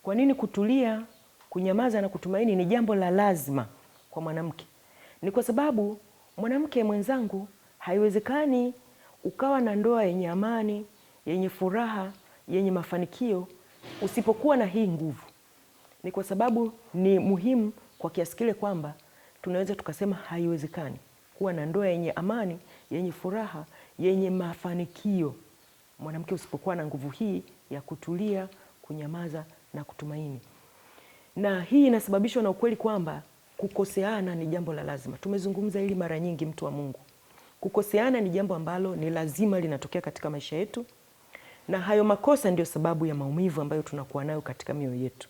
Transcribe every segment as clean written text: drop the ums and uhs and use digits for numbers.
Kwa nini kutulia, kunyamaza na kutumaini ni jambo la lazima kwa mwanamke? Ni kwa sababu mwanamke mwenzangu, haiwezekani ukawa na ndoa yenye amani, yenye furaha, yenye mafanikio usipokuwa na hii nguvu. Ni kwa sababu ni muhimu kwa kiasi kile kwamba tunaweza tukasema haiwezekani kuwa na ndoa yenye amani, yenye furaha, yenye mafanikio mwanamke usipokuwa na nguvu hii ya kutulia, kunyamaza na kutumaini. Na hii inasababishwa na ukweli kwamba kukoseana ni jambo la lazima. Tumezungumza hili mara nyingi, mtu wa Mungu. Kukoseana ni jambo ambalo ni lazima linatokea katika maisha yetu, na hayo makosa ndio sababu ya maumivu ambayo tunakuwa nayo katika mioyo yetu.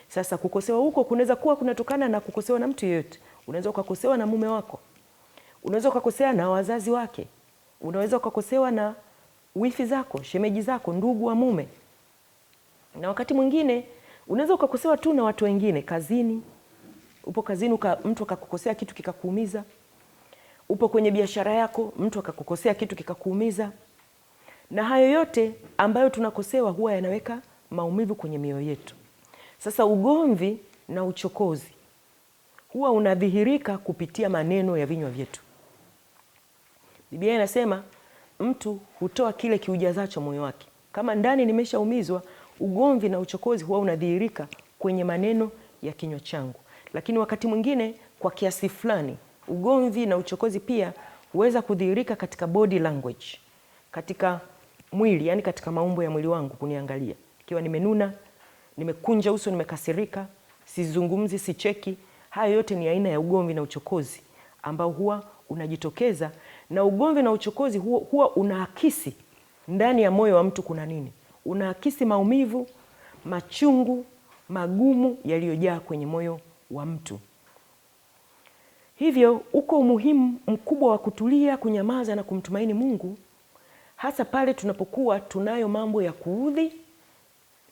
Sasa kukosewa huko kunaweza kuwa kunatokana na kukosewa na mtu yeyote. Unaweza ukakosewa na mume wako, unaweza ukakosea na wazazi wake, unaweza ukakosewa na wifi zako, shemeji zako, ndugu wa mume, na wakati mwingine unaweza ukakosewa tu na watu wengine kazini. Upo kazini mtu akakukosea kitu kikakuumiza. Upo kwenye biashara yako, mtu akakukosea kitu kikakuumiza. Na hayo yote ambayo tunakosewa huwa yanaweka maumivu kwenye mioyo yetu. Sasa ugomvi na uchokozi huwa unadhihirika kupitia maneno ya vinywa vyetu. Biblia inasema mtu hutoa kile kiujazacho moyo wake. Kama ndani nimeshaumizwa, ugomvi na uchokozi huwa unadhihirika kwenye maneno ya kinywa changu. Lakini wakati mwingine kwa kiasi fulani, ugomvi na uchokozi pia huweza kudhihirika katika body language, katika mwili, yani katika maumbo ya mwili wangu kuniangalia. Ikiwa nimenuna, nimekunja uso, nimekasirika, sizungumzi, sicheki, hayo yote ni aina ya ugomvi na uchokozi ambao huwa unajitokeza. Na ugomvi na uchokozi huwa unaakisi ndani ya moyo wa mtu kuna nini. Unaakisi maumivu, machungu, magumu yaliyojaa kwenye moyo wa mtu. Hivyo uko umuhimu mkubwa wa kutulia, kunyamaza na kumtumaini Mungu, hasa pale tunapokuwa tunayo mambo ya kuudhi,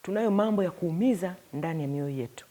tunayo mambo ya kuumiza ndani ya mioyo yetu.